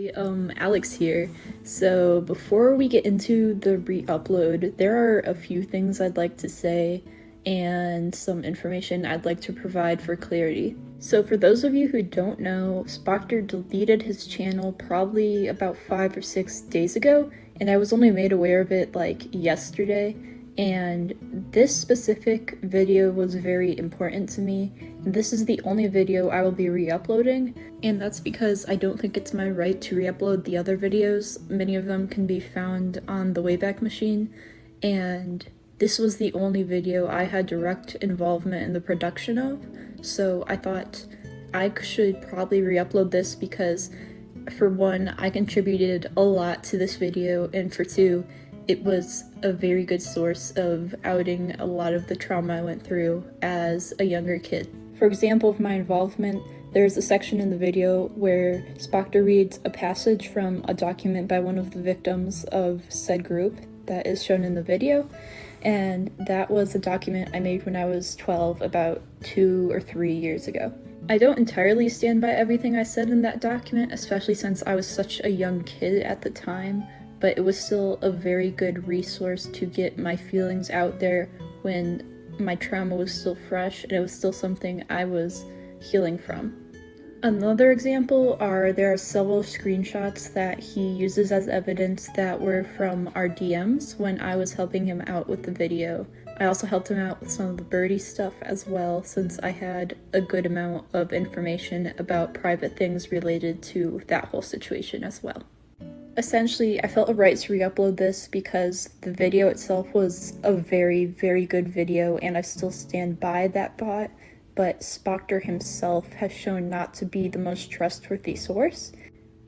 everybody, Alex here. So before we get into the re-upload, there are a few things I'd like to say and some information I'd like to provide for clarity. So for those of you who don't know, Spoctor deleted his channel probably about 5 or 6 days ago, and I was only made aware of it like yesterday. And this specific video was very important to me, and this is the only video I will be re-uploading, and that's because I don't think it's my right to re-upload the other videos. Many of them can be found on the Wayback Machine, and this was the only video I had direct involvement in the production of, so I thought I should probably re-upload this because, for one, I contributed a lot to this video, and for two, it was a very good source of outing a lot of the trauma I went through as a younger kid. For example of my involvement, there's a section in the video where Spoctor reads a passage from a document by one of the victims of said group that is shown in the video, and that was a document I made when I was 12, about 2 or 3 years ago. I don't entirely stand by everything I said in that document, especially since I was such a young kid at the time, but it was still a very good resource to get my feelings out there when my trauma was still fresh and it was still something I was healing from. Another example there are several screenshots that he uses as evidence that were from our DMs when I was helping him out with the video. I also helped him out with some of the Birdie stuff as well, since I had a good amount of information about private things related to that whole situation as well. Essentially, I felt a right to re-upload this because the video itself was a very, very good video, and I still stand by that thought, but Spoctor himself has shown not to be the most trustworthy source,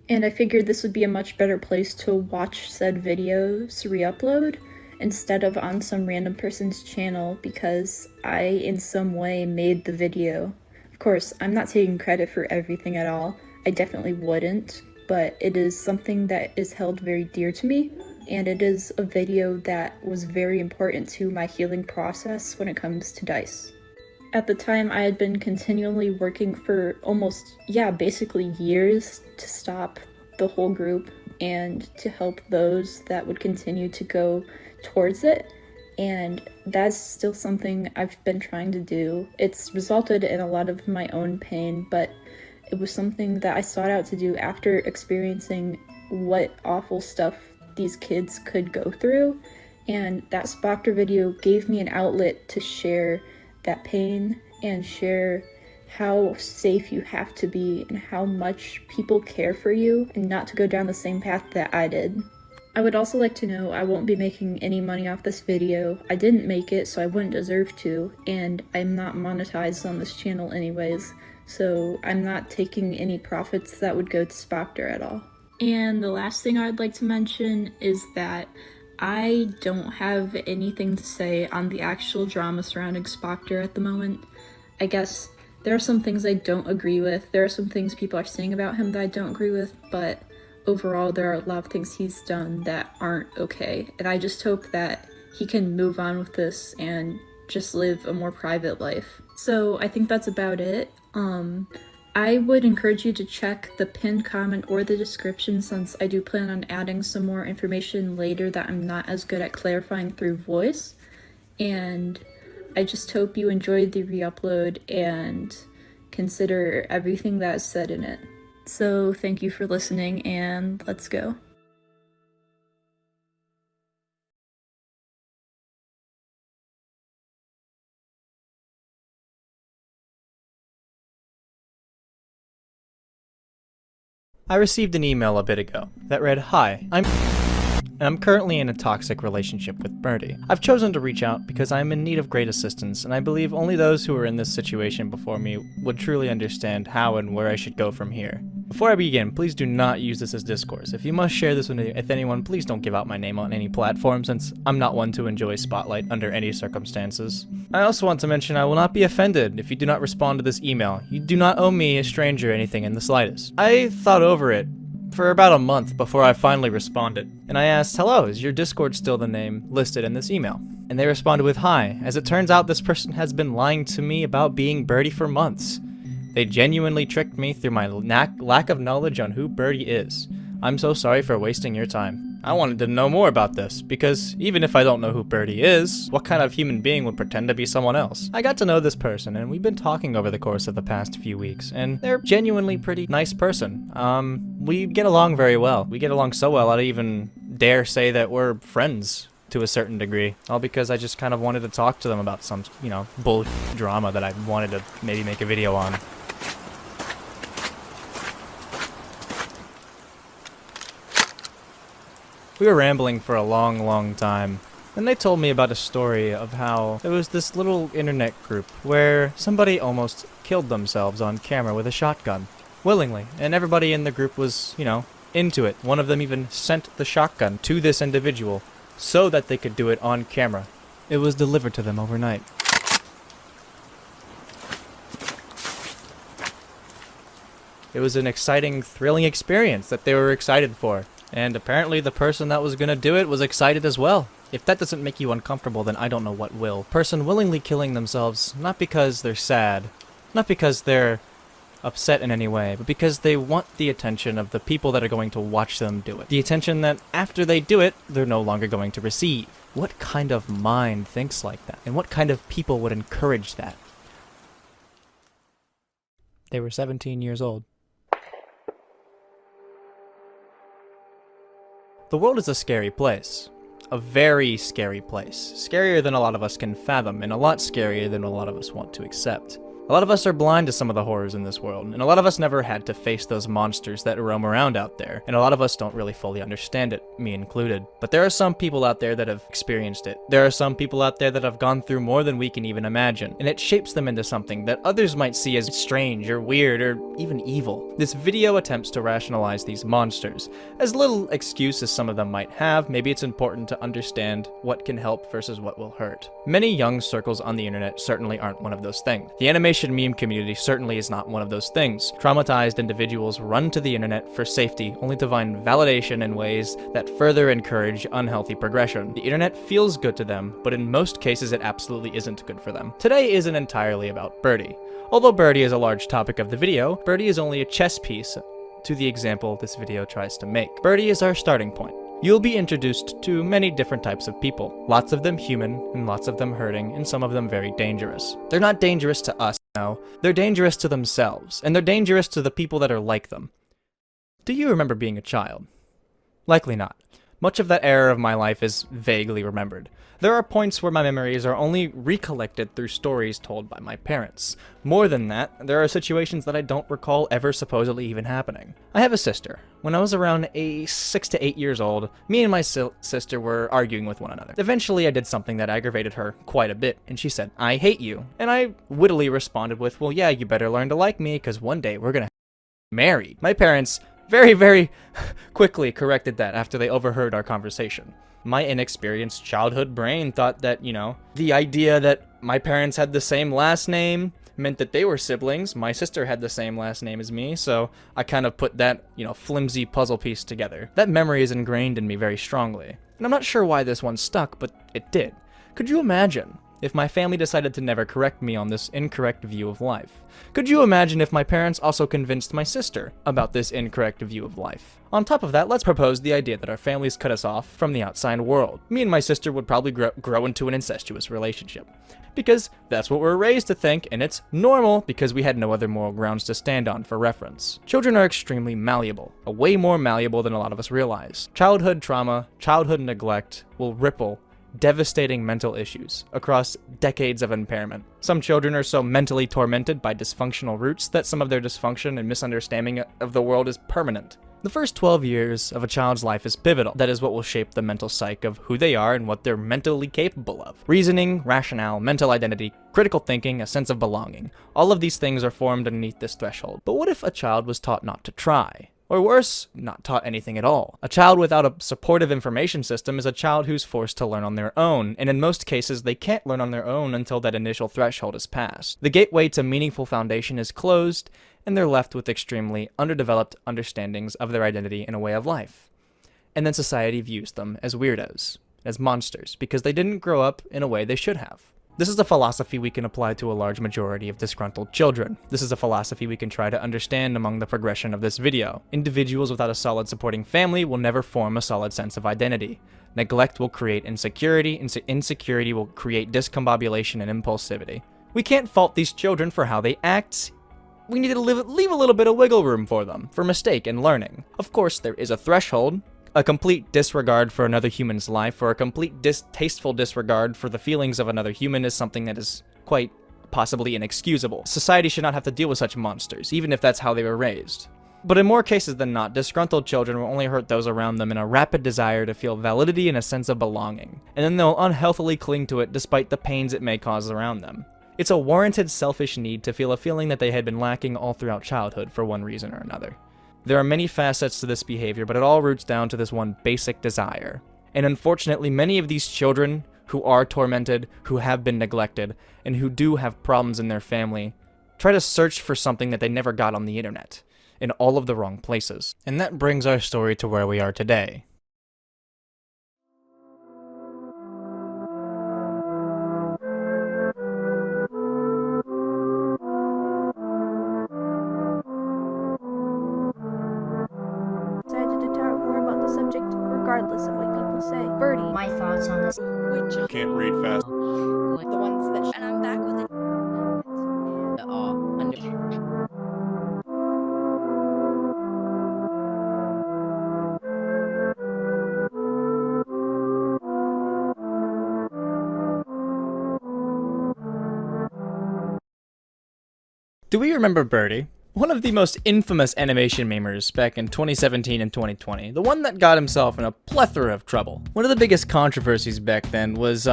and I figured this would be a much better place to watch said videos re-upload instead of on some random person's channel because I in some way made the video. Of course, I'm not taking credit for everything at all. I definitely wouldn't, but it is something that is held very dear to me, and it is a video that was very important to my healing process when it comes to DICE. At the time, I had been continually working for basically years to stop the whole group and to help those that would continue to go towards it, and that's still something I've been trying to do. It's resulted in a lot of my own pain, but it was something that I sought out to do after experiencing what awful stuff these kids could go through, and that Spoctor video gave me an outlet to share that pain and share how safe you have to be and how much people care for you and not to go down the same path that I did. I would also like to know I won't be making any money off this video. I didn't make it, so I wouldn't deserve to, and I'm not monetized on this channel anyways, so I'm not taking any profits that would go to Spoctor at all. And the last thing I'd like to mention is that I don't have anything to say on the actual drama surrounding Spoctor at the moment. I guess there are some things I don't agree with. There are some things people are saying about him that I don't agree with, but overall there are a lot of things he's done that aren't okay, and I just hope that he can move on with this and just live a more private life. So I think that's about it. I would encourage you to check the pinned comment or the description, since I do plan on adding some more information later that I'm not as good at clarifying through voice. And I just hope you enjoyed the re-upload and consider everything that is said in it. So thank you for listening, and let's go. I received an email a bit ago that read, "Hi, I'm currently in a toxic relationship with Birdie. I've chosen to reach out because I am in need of great assistance, and I believe only those who were in this situation before me would truly understand how and where I should go from here. Before I begin, please do not use this as discourse. If you must share this with anyone, please don't give out my name on any platform, since I'm not one to enjoy spotlight under any circumstances. I also want to mention I will not be offended if you do not respond to this email. You do not owe me, a stranger, anything in the slightest." I thought over it for about a month before I finally responded, and I asked, "Hello, is your Discord still the name listed in this email?" And they responded with, "Hi. As it turns out, this person has been lying to me about being Birdie for months. They genuinely tricked me through my lack of knowledge on who Birdie is. I'm so sorry for wasting your time. I wanted to know more about this, because even if I don't know who Birdie is, what kind of human being would pretend to be someone else? I got to know this person, and we've been talking over the course of the past few weeks, and they're genuinely pretty nice person. We get along very well. We get along so well, I'd even dare say that we're friends to a certain degree. All because I just kind of wanted to talk to them about some, bull drama that I wanted to maybe make a video on. We were rambling for a long time, and they told me about a story of how there was this little internet group where somebody almost killed themselves on camera with a shotgun, willingly, and everybody in the group was, into it. One of them even sent the shotgun to this individual so that they could do it on camera. It was delivered to them overnight. It was an exciting, thrilling experience that they were excited for. And apparently the person that was gonna do it was excited as well. If that doesn't make you uncomfortable, then I don't know what will. Person willingly killing themselves, not because they're sad, not because they're upset in any way, but because they want the attention of the people that are going to watch them do it. The attention that after they do it, they're no longer going to receive. What kind of mind thinks like that? And what kind of people would encourage that? They were 17 years old. The world is a scary place. A very scary place. Scarier than a lot of us can fathom, and a lot scarier than a lot of us want to accept. A lot of us are blind to some of the horrors in this world, and a lot of us never had to face those monsters that roam around out there, and a lot of us don't really fully understand it, me included. But there are some people out there that have experienced it. There are some people out there that have gone through more than we can even imagine, and it shapes them into something that others might see as strange or weird or even evil. This video attempts to rationalize these monsters. As little excuse as some of them might have, maybe it's important to understand what can help versus what will hurt. Many young circles on the internet certainly aren't one of those things. The animation meme community certainly is not one of those things. Traumatized individuals run to the internet for safety, only to find validation in ways that further encourage unhealthy progression. The internet feels good to them, but in most cases it absolutely isn't good for them. Today isn't entirely about Birdie. Although Birdie is a large topic of the video, Birdie is only a chess piece to the example this video tries to make. Birdie is our starting point. You'll be introduced to many different types of people. Lots of them human, and lots of them hurting, and some of them very dangerous. They're not dangerous to us, no. They're dangerous to themselves, and they're dangerous to the people that are like them. Do you remember being a child? Likely not. Much of that era of my life is vaguely remembered. There are points where my memories are only recollected through stories told by my parents. More than that, there are situations that I don't recall ever supposedly even happening. I have a sister. When I was around 6 to 8 years old, me and my sister were arguing with one another. Eventually I did something that aggravated her quite a bit, and she said, "I hate you." And I wittily responded with, "Well, yeah, you better learn to like me, because one day we're gonna marry." My parents very quickly corrected that after they overheard our conversation. My inexperienced childhood brain thought that, the idea that my parents had the same last name meant that they were siblings. My sister had the same last name as me, so I kind of put that, flimsy puzzle piece together. That memory is ingrained in me very strongly. And I'm not sure why this one stuck, but it did. Could you imagine if my family decided to never correct me on this incorrect view of life? Could you imagine if my parents also convinced my sister about this incorrect view of life? On top of that, let's propose the idea that our families cut us off from the outside world. Me and my sister would probably grow into an incestuous relationship. Because that's what we're raised to think, and it's normal because we had no other moral grounds to stand on for reference. Children are extremely malleable, way more malleable than a lot of us realize. Childhood trauma, childhood neglect will ripple devastating mental issues across decades of impairment. Some children are so mentally tormented by dysfunctional roots that some of their dysfunction and misunderstanding of the world is permanent. The first 12 years of a child's life is pivotal. That is what will shape the mental psyche of who they are and what they're mentally capable of. Reasoning, rationale, mental identity, critical thinking, a sense of belonging. All of these things are formed underneath this threshold. But what if a child was taught not to try? Or worse, not taught anything at all. A child without a supportive information system is a child who's forced to learn on their own, and in most cases they can't learn on their own until that initial threshold is passed. The gateway to meaningful foundation is closed, and they're left with extremely underdeveloped understandings of their identity and a way of life. And then society views them as weirdos, as monsters, because they didn't grow up in a way they should have. This is a philosophy we can apply to a large majority of disgruntled children. This is a philosophy we can try to understand among the progression of this video. Individuals without a solid supporting family will never form a solid sense of identity. Neglect will create insecurity, insecurity will create discombobulation and impulsivity. We can't fault these children for how they act. We need to leave a little bit of wiggle room for them, for mistake and learning. Of course, there is a threshold. A complete disregard for another human's life, or a complete distasteful disregard for the feelings of another human is something that is quite possibly inexcusable. Society should not have to deal with such monsters, even if that's how they were raised. But in more cases than not, disgruntled children will only hurt those around them in a rapid desire to feel validity and a sense of belonging, and then they'll unhealthily cling to it despite the pains it may cause around them. It's a warranted selfish need to feel a feeling that they had been lacking all throughout childhood for one reason or another. There are many facets to this behavior, but it all roots down to this one basic desire. And unfortunately, many of these children who are tormented, who have been neglected, and who do have problems in their family, try to search for something that they never got on the internet, in all of the wrong places. And that brings our story to where we are today. Regardless of what people say. Birdie. My thoughts on this. Which can't read fast. Like the ones that. And I'm back with it. Do we remember Birdie? One of the most infamous animation memers back in 2017 and 2020, the one that got himself in a plethora of trouble. One of the biggest controversies back then was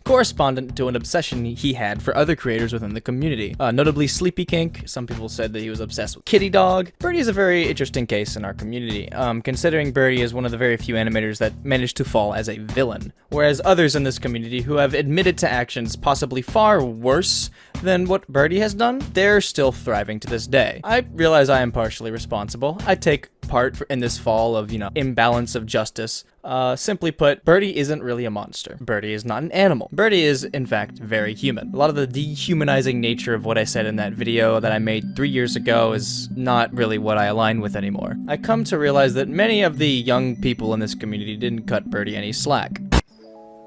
correspondent to an obsession he had for other creators within the community, notably Sleepy Kink. Some people said that he was obsessed with Kitty Dog. Birdie is a very interesting case in our community, considering Birdie is one of the very few animators that managed to fall as a villain, whereas others in this community who have admitted to actions possibly far worse than what Birdie has done, they're still thriving to this day. I realize I am partially responsible. I take part in this fall of, imbalance of justice. Simply put, Birdie isn't really a monster. Birdie is not an animal. Birdie is, in fact, very human. A lot of the dehumanizing nature of what I said in that video that I made 3 years ago is not really what I align with anymore. I come to realize that many of the young people in this community didn't cut Birdie any slack.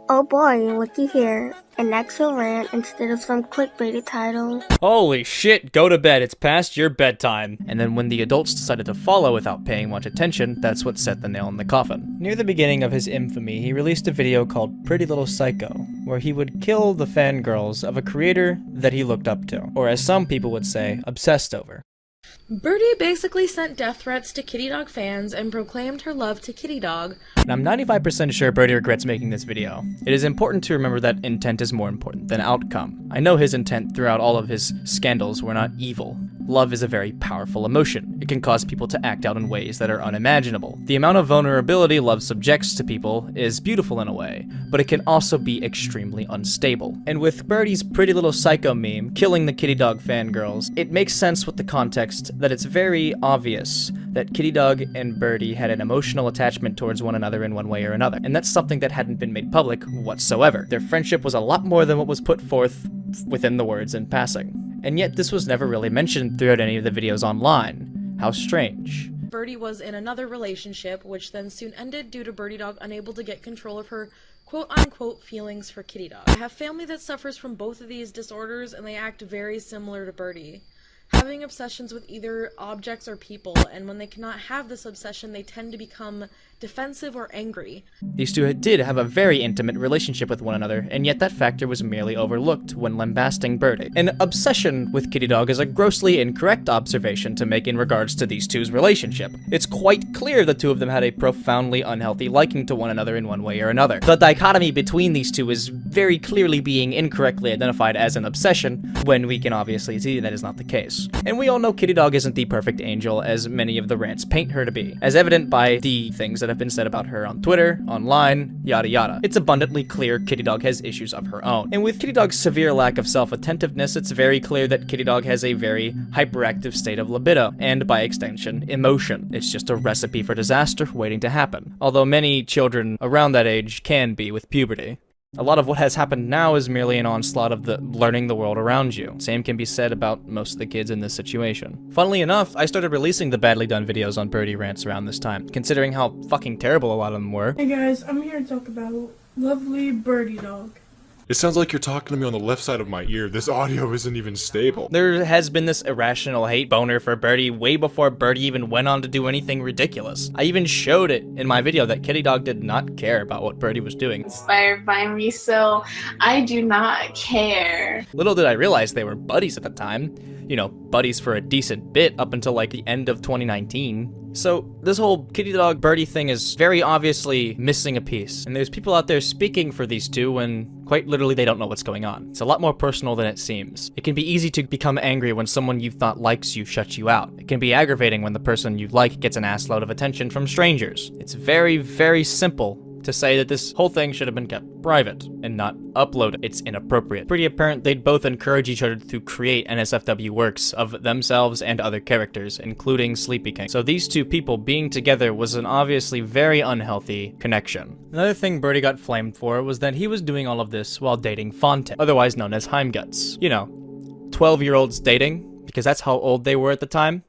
Oh boy, looky here. An actual rant instead of some clickbaity title. Holy shit, go to bed, it's past your bedtime. And then when the adults decided to follow without paying much attention, that's what set the nail in the coffin. Near the beginning of his infamy, he released a video called Pretty Little Psycho, where he would kill the fangirls of a creator that he looked up to, or as some people would say, obsessed over. Birdie basically sent death threats to Kitty Dog fans and proclaimed her love to Kitty Dog. And I'm 95% sure Birdie regrets making this video. It is important to remember that intent is more important than outcome. I know his intent throughout all of his scandals were not evil. Love is a very powerful emotion. It can cause people to act out in ways that are unimaginable. The amount of vulnerability love subjects to people is beautiful in a way, but it can also be extremely unstable. And with Birdie's Pretty Little Psycho meme killing the Kitty Dog fangirls, it makes sense with the context that it's very obvious that Kitty Dog and Birdie had an emotional attachment towards one another in one way or another, and that's something that hadn't been made public whatsoever. Their friendship was a lot more than what was put forth within the words in passing. And yet this was never really mentioned throughout any of the videos online. How strange. Birdie was in another relationship, which then soon ended due to Birdie Dog unable to get control of her quote-unquote feelings for Kitty Dog. I have family that suffers from both of these disorders, and they act very similar to Birdie, having obsessions with either objects or people, and when they cannot have this obsession, they tend to become defensive or angry. These two did have a very intimate relationship with one another, and yet that factor was merely overlooked when lambasting Birdie. An obsession with Kitty Dog is a grossly incorrect observation to make in regards to these two's relationship. It's quite clear the two of them had a profoundly unhealthy liking to one another in one way or another. The dichotomy between these two is very clearly being incorrectly identified as an obsession, when we can obviously see that is not the case. And we all know Kitty Dog isn't the perfect angel as many of the rants paint her to be, as evident by the things that have been said about her on Twitter, online, yada yada. It's abundantly clear Kitty Dog has issues of her own. And with Kitty Dog's severe lack of self-attentiveness, it's very clear that Kitty Dog has a very hyperactive state of libido, and by extension, emotion. It's just a recipe for disaster waiting to happen. Although many children around that age can be with puberty. A lot of what has happened now is merely an onslaught of the learning the world around you. Same can be said about most of the kids in this situation. Funnily enough, I started releasing the badly done videos on Birdie rants around this time, considering how fucking terrible a lot of them were. Hey guys, I'm here to talk about lovely Birdie dog. It sounds like you're talking to me on the left side of my ear. This audio isn't even stable. There has been this irrational hate boner for Birdie way before Birdie even went on to do anything ridiculous. I even showed it in my video that Kitty Dog did not care about what Birdie was doing. Inspired by me, so I do not care. Little did I realize they were buddies at the time. You know, buddies for a decent bit up until like the end of 2019. So this whole Kitty Dog Birdie thing is very obviously missing a piece. And there's people out there speaking for these two when quite literally they don't know what's going on. It's a lot more personal than it seems. It can be easy to become angry when someone you thought likes you shuts you out. It can be aggravating when the person you like gets an assload of attention from strangers. It's very, very simple to say that this whole thing should have been kept private and not uploaded. It's inappropriate. Pretty apparent they'd both encourage each other to create NSFW works of themselves and other characters, including Sleepy King. So these two people being together was an obviously very unhealthy connection. Another thing Birdie got flamed for was that he was doing all of this while dating Fonte, otherwise known as Heimguts. You know, 12-year-olds dating, because that's how old they were at the time.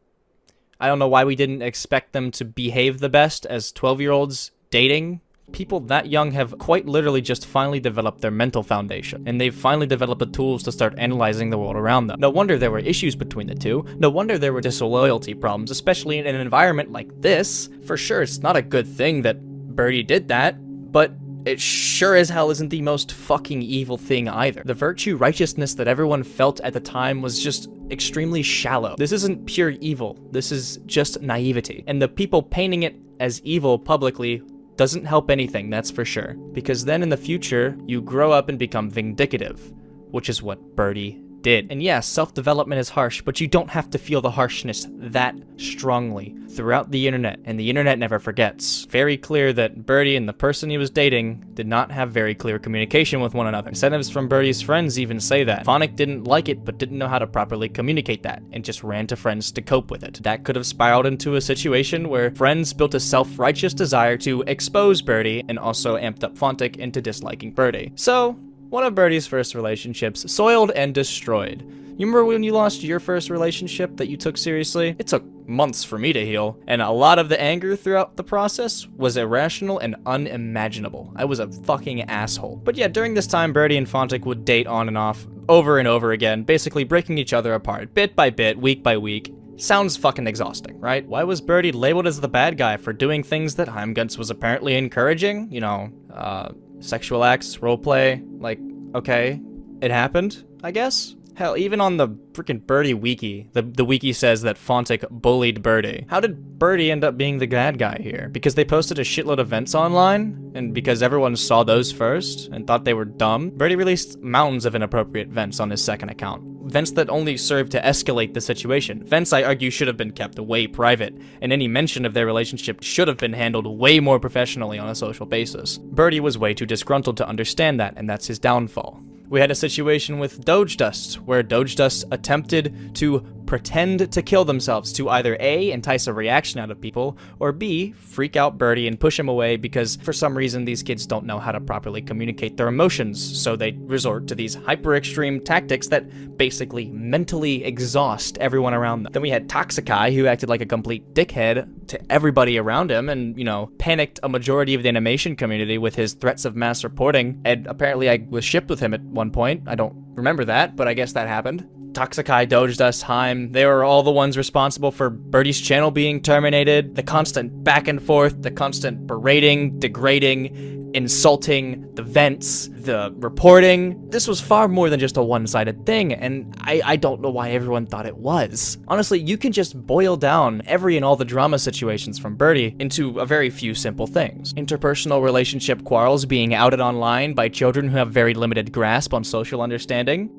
I don't know why we didn't expect them to behave the best as 12-year-olds dating. People that young have quite literally just finally developed their mental foundation, and they've finally developed the tools to start analyzing the world around them. No wonder there were issues between the two. No wonder there were disloyalty problems, especially in an environment like this. For sure, it's not a good thing that Birdie did that, but it sure as hell isn't the most fucking evil thing either. The virtue righteousness that everyone felt at the time was just extremely shallow. This isn't pure evil. This is just naivety. And the people painting it as evil publicly doesn't help anything, that's for sure. Because then in the future, you grow up and become vindictive, which is what Birdie did. And yes, self-development is harsh, but you don't have to feel the harshness that strongly throughout the internet, and the internet never forgets. Very clear that Birdie and the person he was dating did not have very clear communication with one another. Incentives from Birdie's friends even say that. Phonic didn't like it, but didn't know how to properly communicate that, and just ran to friends to cope with it. That could have spiraled into a situation where friends built a self-righteous desire to expose Birdie, and also amped up Phonic into disliking Birdie. So, one of Birdie's first relationships soiled and destroyed. You remember when you lost your first relationship that you took seriously? It took months for me to heal, and a lot of the anger throughout the process was irrational and unimaginable. I was a fucking asshole. But yeah, during this time, Birdie and Fontic would date on and off over and over again, basically breaking each other apart, bit by bit, week by week. Sounds fucking exhausting, right? Why was Birdie labeled as the bad guy for doing things that Heimguts was apparently encouraging? You know, sexual acts, roleplay, like, okay, it happened, I guess? Hell, even on the freaking Birdie wiki, the wiki says that Fontic bullied Birdie. How did Birdie end up being the bad guy here? Because they posted a shitload of vents online, and because everyone saw those first and thought they were dumb, Birdie released mountains of inappropriate vents on his second account. Vents that only served to escalate the situation. Vents, I argue, should have been kept way private, and any mention of their relationship should have been handled way more professionally on a social basis. Birdie was way too disgruntled to understand that, and that's his downfall. We had a situation with Doge Dust, where Doge Dust attempted to pretend to kill themselves to either A, entice a reaction out of people, or B, freak out Birdie and push him away because for some reason these kids don't know how to properly communicate their emotions, so they resort to these hyper-extreme tactics that basically mentally exhaust everyone around them. Then we had Toxikai, who acted like a complete dickhead to everybody around him and, you know, panicked a majority of the animation community with his threats of mass reporting, and apparently I was shipped with him at one point. I don't remember that, but I guess that happened. Toxikai, Doge Dust, Heim, they were all the ones responsible for Birdie's channel being terminated, the constant back and forth, the constant berating, degrading, insulting, the vents, the reporting. This was far more than just a one-sided thing, and I don't know why everyone thought it was. Honestly, you can just boil down every and all the drama situations from Birdie into a very few simple things. Interpersonal relationship quarrels being outed online by children who have very limited grasp on social understanding.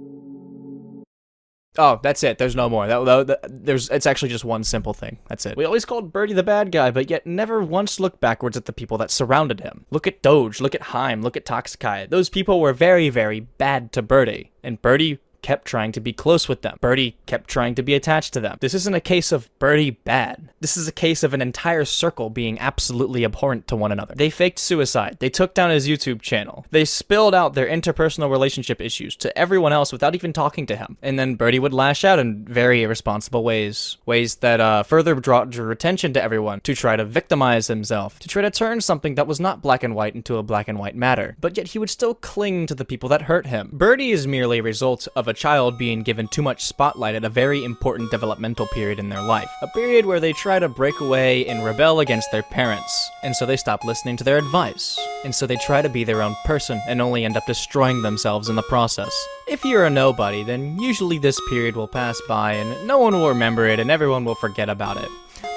Oh, that's it. There's no more. It's actually just one simple thing. That's it. We always called Birdie the bad guy, but yet never once looked backwards at the people that surrounded him. Look at Doge, look at Heim, look at Toxikai. Those people were very, very bad to Birdie, and Birdie kept trying to be close with them. Birdie kept trying to be attached to them. This isn't a case of Birdie bad. This is a case of an entire circle being absolutely abhorrent to one another. They faked suicide. They took down his YouTube channel. They spilled out their interpersonal relationship issues to everyone else without even talking to him. And then Birdie would lash out in very irresponsible ways. Ways that further drew attention to everyone, to try to victimize himself, to try to turn something that was not black and white into a black and white matter. But yet he would still cling to the people that hurt him. Birdie is merely a result of a child being given too much spotlight at a very important developmental period in their life. A period where they try to break away and rebel against their parents, and so they stop listening to their advice. And so they try to be their own person and only end up destroying themselves in the process. If you're a nobody, then usually this period will pass by and no one will remember it and everyone will forget about it.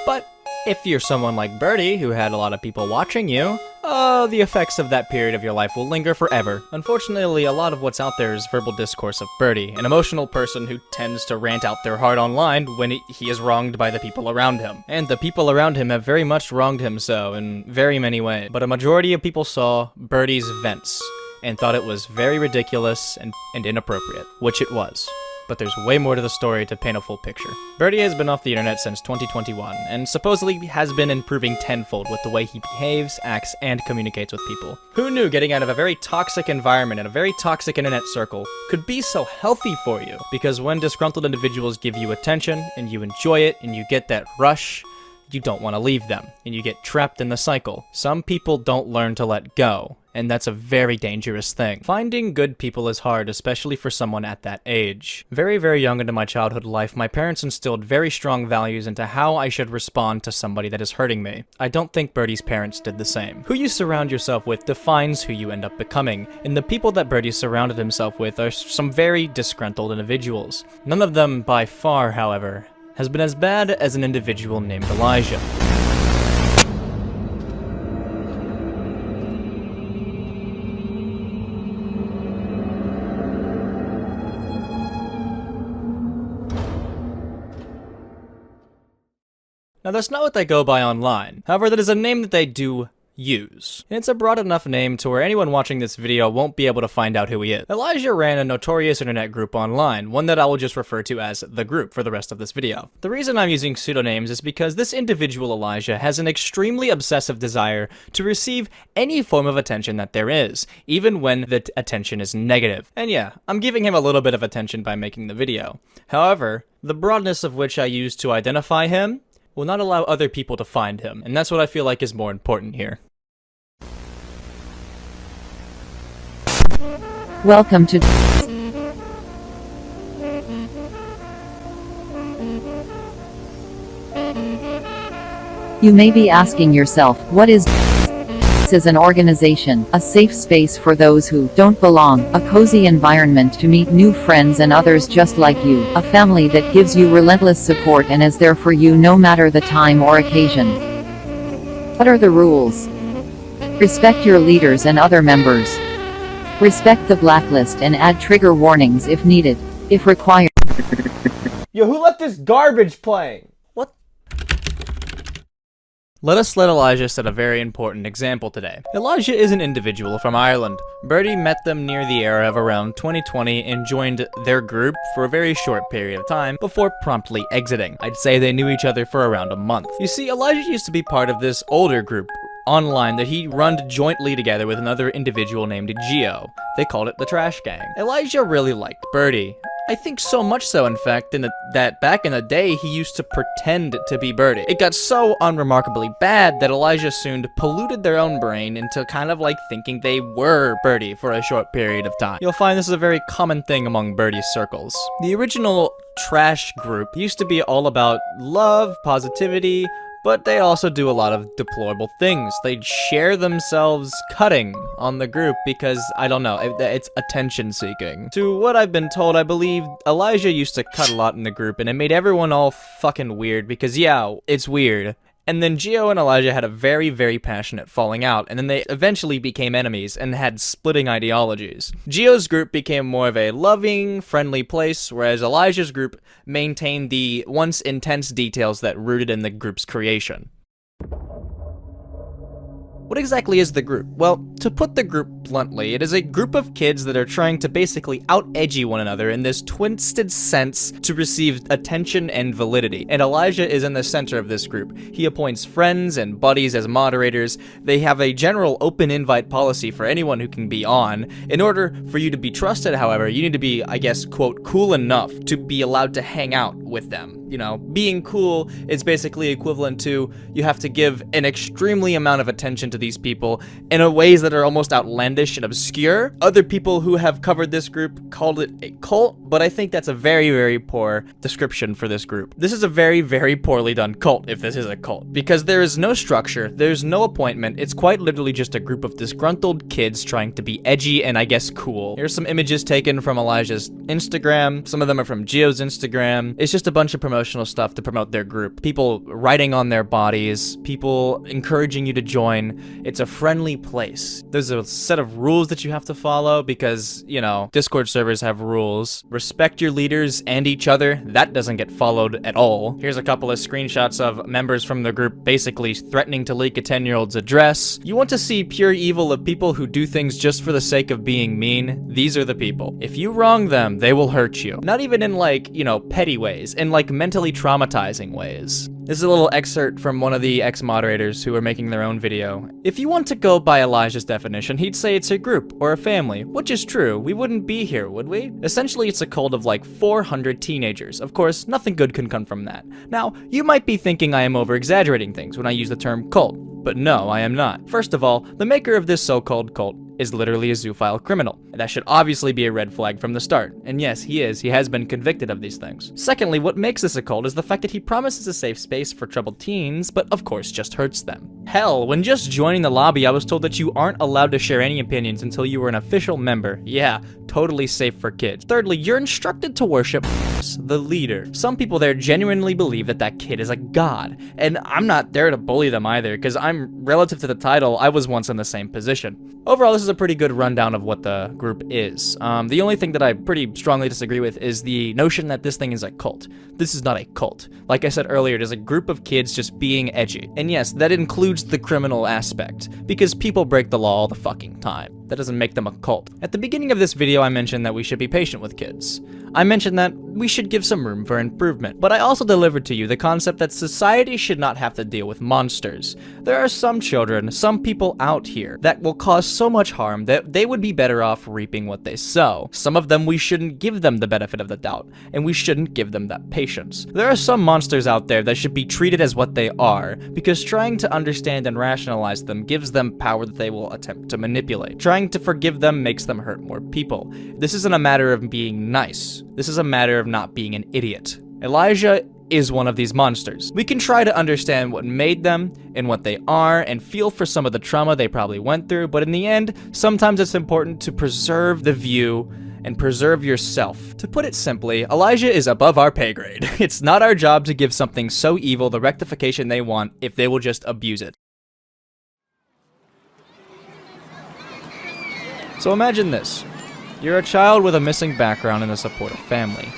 But if you're someone like Birdie, who had a lot of people watching you, the effects of that period of your life will linger forever. Unfortunately, a lot of what's out there is verbal discourse of Birdie, an emotional person who tends to rant out their heart online when he is wronged by the people around him. And the people around him have very much wronged him so in very many ways. But a majority of people saw Birdie's vents and thought it was very ridiculous and inappropriate, which it was. But there's way more to the story to paint a full picture. Birdie has been off the internet since 2021, and supposedly has been improving tenfold with the way he behaves, acts, and communicates with people. Who knew getting out of a very toxic environment and a very toxic internet circle could be so healthy for you? Because when disgruntled individuals give you attention, and you enjoy it, and you get that rush, you don't want to leave them, and you get trapped in the cycle. Some people don't learn to let go, and that's a very dangerous thing. Finding good people is hard, especially for someone at that age. Very, very young into my childhood life, my parents instilled very strong values into how I should respond to somebody that is hurting me. I don't think Birdie's parents did the same. Who you surround yourself with defines who you end up becoming, and the people that Birdie surrounded himself with are some very disgruntled individuals. None of them, by far, however, has been as bad as an individual named Elijah. Now that's not what they go by online, however that is a name that they do use. And it's a broad enough name to where anyone watching this video won't be able to find out who he is. Elijah ran a notorious internet group online, one that I will just refer to as the group for the rest of this video. The reason I'm using pseudonyms is because this individual Elijah has an extremely obsessive desire to receive any form of attention that there is, even when the attention is negative. And yeah, I'm giving him a little bit of attention by making the video. However, the broadness of which I use to identify him will not allow other people to find him, and that's what I feel like is more important here. Welcome to You may be asking yourself, what is is an organization, a safe space for those who don't belong, a cozy environment to meet new friends and others just like you, a family that gives you relentless support and is there for you no matter the time or occasion. What are the rules? Respect your leaders and other members. Respect the blacklist and add trigger warnings if needed, if required. Yo, who left this garbage playing? What? Let Elijah set a very important example today. Elijah is an individual from Ireland. Birdie met them near the era of around 2020 and joined their group for a very short period of time before promptly exiting. I'd say they knew each other for around a month. You see, Elijah used to be part of this older group online that he run jointly together with another individual named Geo. They called it the Trash Gang. Elijah really liked Birdie. I think so much so, in fact, that back in the day, he used to pretend to be Birdie. It got so unremarkably bad that Elijah soon polluted their own brain into kind of like thinking they were Birdie for a short period of time. You'll find this is a very common thing among Birdie's circles. The original Trash group used to be all about love, positivity, but they also do a lot of deplorable things. They'd share themselves cutting on the group because, I don't know, it's attention seeking. To what I've been told, I believe Elijah used to cut a lot in the group and it made everyone all fucking weird because, yeah, it's weird. And then Geo and Elijah had a very, very passionate falling out, and then they eventually became enemies and had splitting ideologies. Geo's group became more of a loving, friendly place, whereas Elijah's group maintained the once intense details that rooted in the group's creation. What exactly is the group? Well, to put the group bluntly, it is a group of kids that are trying to basically out-edgy one another in this twisted sense to receive attention and validity. And Elijah is in the center of this group. He appoints friends and buddies as moderators. They have a general open invite policy for anyone who can be on. In order for you to be trusted, however, you need to be, I guess, quote, cool enough to be allowed to hang out with them. You know, being cool is basically equivalent to you have to give an extremely amount of attention to these people in ways that are almost outlandish and obscure. Other people who have covered this group called it a cult, but I think that's a very, very poor description for this group. This is a very, very poorly done cult, if this is a cult, because there is no structure, there's no appointment, it's quite literally just a group of disgruntled kids trying to be edgy and I guess cool. Here's some images taken from Elijah's Instagram, some of them are from Gio's Instagram. It's just a bunch of promotional stuff to promote their group. People writing on their bodies, people encouraging you to join. It's a friendly place. There's a set of rules that you have to follow because, you know, Discord servers have rules. Respect your leaders and each other. That doesn't get followed at all. Here's a couple of screenshots of members from the group basically threatening to leak a 10-year-old's address. You want to see pure evil of people who do things just for the sake of being mean? These are the people. If you wrong them, they will hurt you. Not even in like, you know, petty ways, in like mentally traumatizing ways. This is a little excerpt from one of the ex-moderators who are making their own video. If you want to go by Elijah's definition, he'd say it's a group or a family, which is true. We wouldn't be here, would we? Essentially, it's a cult of like 400 teenagers. Of course, nothing good can come from that. Now, you might be thinking I am over-exaggerating things when I use the term cult, but no, I am not. First of all, the maker of this so-called cult is literally a zoophile criminal. That should obviously be a red flag from the start. And yes, he is. He has been convicted of these things. Secondly, what makes this a cult is the fact that he promises a safe space for troubled teens, but of course just hurts them. Hell, when just joining the lobby, I was told that you aren't allowed to share any opinions until you were an official member. Yeah, totally safe for kids. Thirdly, you're instructed to worship the leader. Some people there genuinely believe that that kid is a god, and I'm not there to bully them either, because I'm, relative to the title, I was once in the same position. Overall, this is a pretty good rundown of what the group is. The only thing that I pretty strongly disagree with is the notion that this thing is a cult. This is not a cult. Like I said earlier, it is a group of kids just being edgy. And yes, that includes the criminal aspect, because people break the law all the fucking time. That doesn't make them a cult. At the beginning of this video, I mentioned that we should be patient with kids. I mentioned that we should give some room for improvement, but I also delivered to you the concept that society should not have to deal with monsters. There are some children, some people out here that will cause so much harm that they would be better off reaping what they sow. Some of them we shouldn't give them the benefit of the doubt, and we shouldn't give them that patience. There are some monsters out there that should be treated as what they are, because trying to understand and rationalize them gives them power that they will attempt to manipulate. Trying to forgive them makes them hurt more people. This isn't a matter of being nice. This is a matter of not being an idiot. Elijah is one of these monsters. We can try to understand what made them and what they are and feel for some of the trauma they probably went through, but in the end, sometimes it's important to preserve the view and preserve yourself. To put it simply, Elijah is above our pay grade. It's not our job to give something so evil the rectification they want if they will just abuse it. So imagine this. You're a child with a missing background and a supportive family.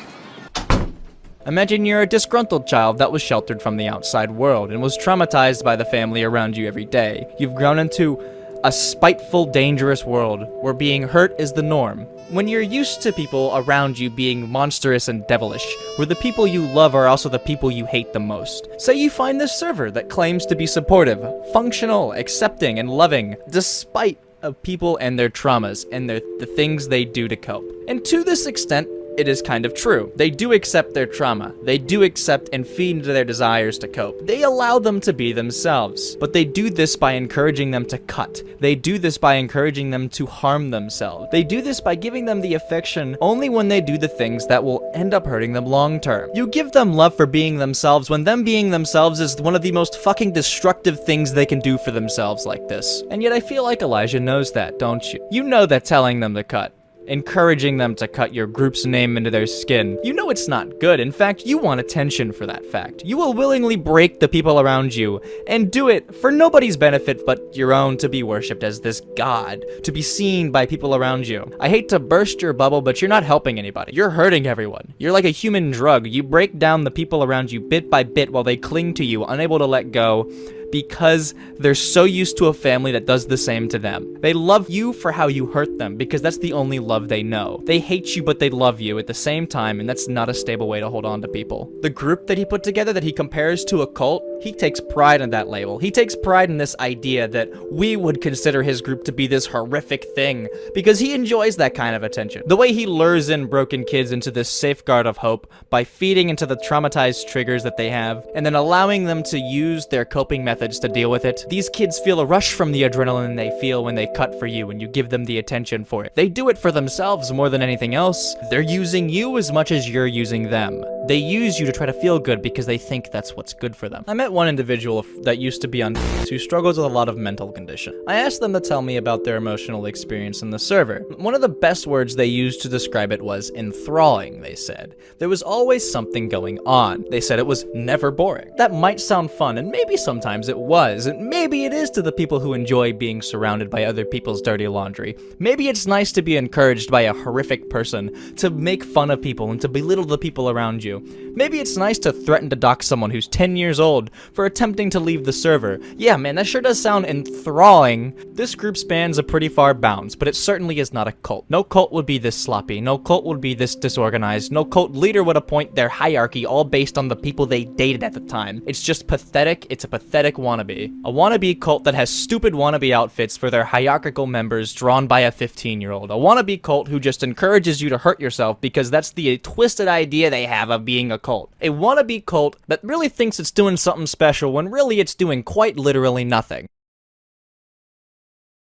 Imagine you're a disgruntled child that was sheltered from the outside world and was traumatized by the family around you every day. You've grown into a spiteful, dangerous world where being hurt is the norm. When you're used to people around you being monstrous and devilish, where the people you love are also the people you hate the most. Say you find this server that claims to be supportive, functional, accepting, and loving, despite of people and their traumas and the things they do to cope. And to this extent, it is kind of true. They do accept their trauma. They do accept and feed into their desires to cope. They allow them to be themselves. But they do this by encouraging them to cut. They do this by encouraging them to harm themselves. They do this by giving them the affection only when they do the things that will end up hurting them long term. You give them love for being themselves when them being themselves is one of the most fucking destructive things they can do for themselves like this. And yet I feel like Elijah knows that, don't you? You know that telling them to cut, encouraging them to cut your group's name into their skin, you know it's not good. In fact, you want attention for that fact. You will willingly break the people around you and do it for nobody's benefit but your own, to be worshipped as this god, to be seen by people around you. I hate to burst your bubble, but you're not helping anybody. You're hurting everyone. You're like a human drug. You break down the people around you bit by bit while they cling to you, unable to let go, because they're so used to a family that does the same to them. They love you for how you hurt them because that's the only love they know. They hate you but they love you at the same time, and that's not a stable way to hold on to people. The group that he put together that he compares to a cult, he takes pride in that label. He takes pride in this idea that we would consider his group to be this horrific thing because he enjoys that kind of attention. The way he lures in broken kids into this safeguard of hope by feeding into the traumatized triggers that they have and then allowing them to use their coping methods to deal with it. These kids feel a rush from the adrenaline they feel when they cut for you and you give them the attention for it. They do it for themselves more than anything else. They're using you as much as you're using them. They use you to try to feel good because they think that's what's good for them. I met one individual that used to be on who struggles with a lot of mental condition. I asked them to tell me about their emotional experience in the server. One of the best words they used to describe it was enthralling, they said. There was always something going on. They said it was never boring. That might sound fun, and maybe sometimes it was, and maybe it is to the people who enjoy being surrounded by other people's dirty laundry. Maybe it's nice to be encouraged by a horrific person, to make fun of people and to belittle the people around you. Maybe it's nice to threaten to dox someone who's 10 years old for attempting to leave the server. Yeah, man, that sure does sound enthralling. This group spans a pretty far bounds, but it certainly is not a cult. No cult would be this sloppy. No cult would be this disorganized. No cult leader would appoint their hierarchy all based on the people they dated at the time. It's just pathetic. It's a pathetic wannabe. A wannabe cult that has stupid wannabe outfits for their hierarchical members drawn by a 15-year-old. A wannabe cult who just encourages you to hurt yourself because that's the twisted idea they have of being a cult. A wannabe cult that really thinks it's doing something special when really it's doing quite literally nothing.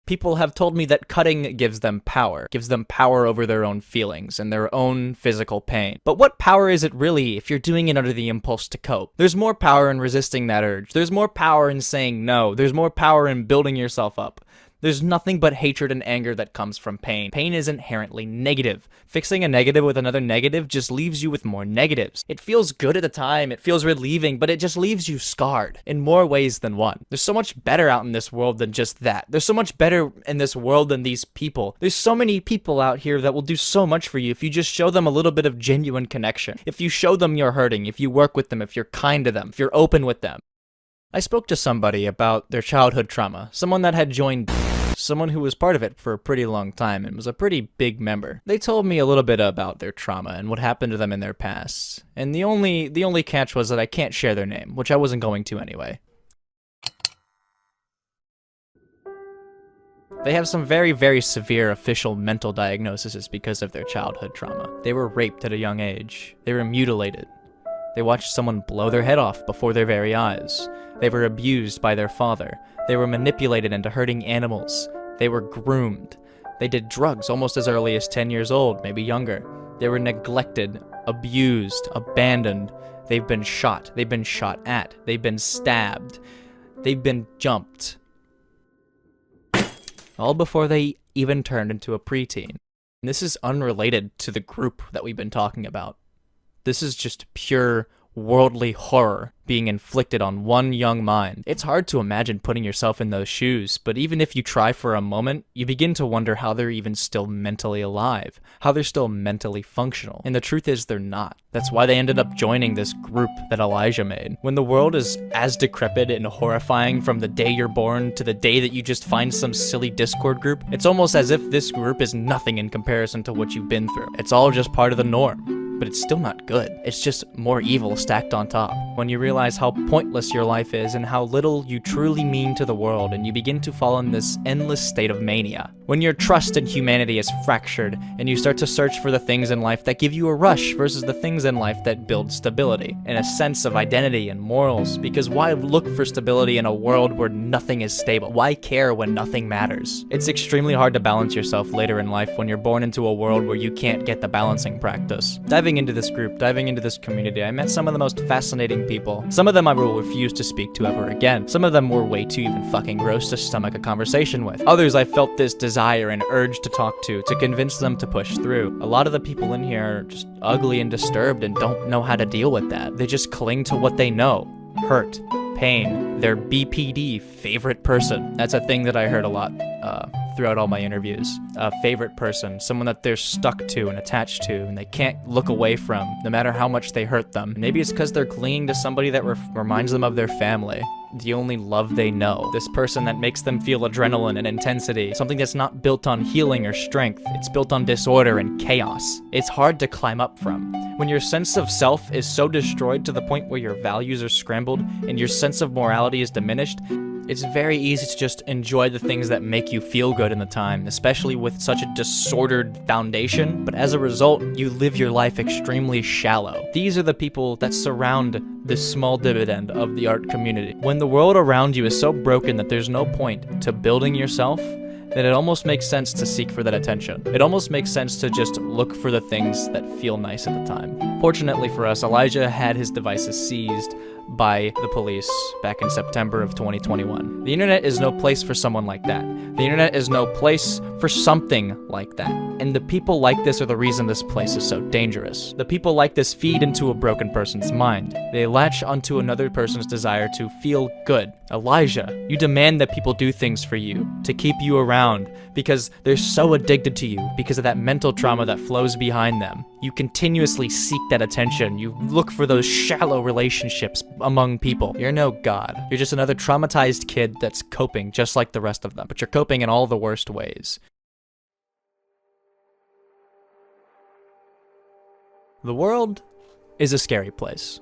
People have told me that cutting gives them power over their own feelings and their own physical pain. But what power is it really if you're doing it under the impulse to cope? There's more power in resisting that urge. There's more power in saying no. There's more power in building yourself up. There's nothing but hatred and anger that comes from pain. Pain is inherently negative. Fixing a negative with another negative just leaves you with more negatives. It feels good at the time, it feels relieving, but it just leaves you scarred in more ways than one. There's so much better out in this world than just that. There's so much better in this world than these people. There's so many people out here that will do so much for you if you just show them a little bit of genuine connection. If you show them you're hurting, if you work with them, if you're kind to them, if you're open with them. I spoke to somebody about their childhood trauma, someone that had joined someone who was part of it for a pretty long time and was a pretty big member. They told me a little bit about their trauma and what happened to them in their past. And the only catch was that I can't share their name, which I wasn't going to anyway. They have some very, very severe official mental diagnoses because of their childhood trauma. They were raped at a young age. They were mutilated. They watched someone blow their head off before their very eyes. They were abused by their father. They were manipulated into hurting animals. They were groomed. They did drugs almost as early as 10 years old, maybe younger. They were neglected, abused, abandoned. They've been shot. They've been shot at. They've been stabbed. They've been jumped. All before they even turned into a preteen. And this is unrelated to the group that we've been talking about. This is just pure worldly horror being inflicted on one young mind. It's hard to imagine putting yourself in those shoes, but even if you try for a moment, you begin to wonder how they're even still mentally alive, how they're still mentally functional. And the truth is they're not. That's why they ended up joining this group that Elijah made. When the world is as decrepit and horrifying from the day you're born to the day that you just find some silly Discord group, it's almost as if this group is nothing in comparison to what you've been through. It's all just part of the norm. But it's still not good. It's just more evil stacked on top. When you realize how pointless your life is and how little you truly mean to the world, and you begin to fall in this endless state of mania. When your trust in humanity is fractured, and you start to search for the things in life that give you a rush versus the things in life that build stability, and a sense of identity and morals, because why look for stability in a world where nothing is stable? Why care when nothing matters? It's extremely hard to balance yourself later in life when you're born into a world where you can't get the balancing practice. Diving into this group, diving into this community, I met some of the most fascinating people. Some of them I will refuse to speak to ever again. Some of them were way too even fucking gross to stomach a conversation with. Others I felt this desire and urge to talk to convince them to push through. A lot of the people in here are just ugly and disturbed and don't know how to deal with that. They just cling to what they know. Hurt, pain, their BPD, favorite person. That's a thing that I heard a lot throughout all my interviews. A favorite person, someone that they're stuck to and attached to and they can't look away from no matter how much they hurt them. Maybe it's because they're clinging to somebody that reminds them of their family. the only love they know. This person that makes them feel adrenaline and intensity. Something that's not built on healing or strength. It's built on disorder and chaos. It's hard to climb up from. When your sense of self is so destroyed to the point where your values are scrambled and your sense of morality is diminished, it's very easy to just enjoy the things that make you feel good in the time, especially with such a disordered foundation, but as a result, you live your life extremely shallow. These are the people that surround this small dividend of the art community. When the world around you is so broken that there's no point to building yourself, then it almost makes sense to seek for that attention. It almost makes sense to just look for the things that feel nice at the time. Fortunately for us, Elijah had his devices seized by the police back in September of 2021. The internet is no place for someone like that. The internet is no place for something like that. And the people like this are the reason this place is so dangerous. The people like this feed into a broken person's mind. They latch onto another person's desire to feel good. Elijah, you demand that people do things for you, to keep you around, because they're so addicted to you, because of that mental trauma that flows behind them. You continuously seek that attention. You look for those shallow relationships among people. You're no god. You're just another traumatized kid that's coping just like the rest of them, but you're coping in all the worst ways. The world is a scary place.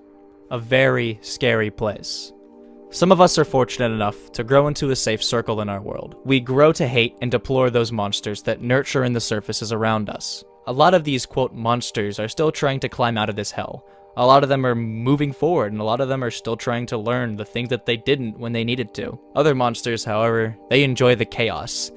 A very scary place. Some of us are fortunate enough to grow into a safe circle in our world. We grow to hate and deplore those monsters that nurture in the surfaces around us. A lot of these, quote, monsters are still trying to climb out of this hell. A lot of them are moving forward, and a lot of them are still trying to learn the things that they didn't when they needed to. Other monsters, however, they enjoy the chaos.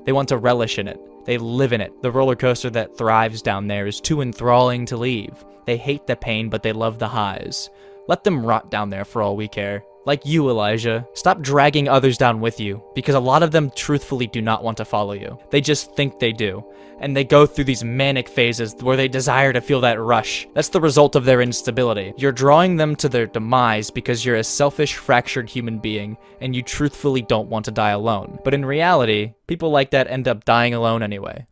They want to relish in it. They live in it. The roller coaster that thrives down there is too enthralling to leave. They hate the pain, but they love the highs. Let them rot down there for all we care. Like you, Elijah. Stop dragging others down with you, because a lot of them truthfully do not want to follow you. They just think they do. And they go through these manic phases where they desire to feel that rush. That's the result of their instability. You're drawing them to their demise because you're a selfish, fractured human being, and you truthfully don't want to die alone. But in reality, people like that end up dying alone anyway.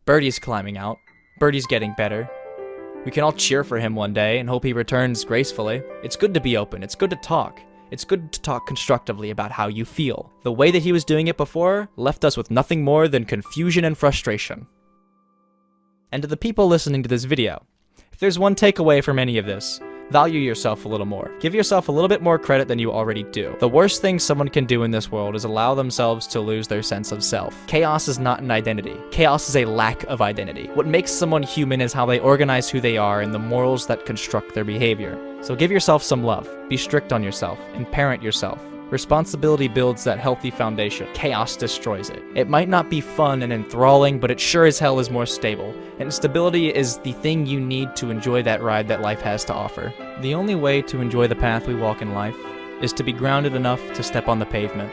Birdie's climbing out. Birdie's getting better. We can all cheer for him one day and hope he returns gracefully. It's good to be open. It's good to talk. It's good to talk constructively about how you feel. The way that he was doing it before left us with nothing more than confusion and frustration. And to the people listening to this video, if there's one takeaway from any of this, value yourself a little more. Give yourself a little bit more credit than you already do. The worst thing someone can do in this world is allow themselves to lose their sense of self. Chaos is not an identity. Chaos is a lack of identity. What makes someone human is how they organize who they are and the morals that construct their behavior. So give yourself some love. Be strict on yourself and parent yourself. Responsibility builds that healthy foundation. Chaos destroys it. It might not be fun and enthralling, but it sure as hell is more stable. And stability is the thing you need to enjoy that ride that life has to offer. The only way to enjoy the path we walk in life is to be grounded enough to step on the pavement.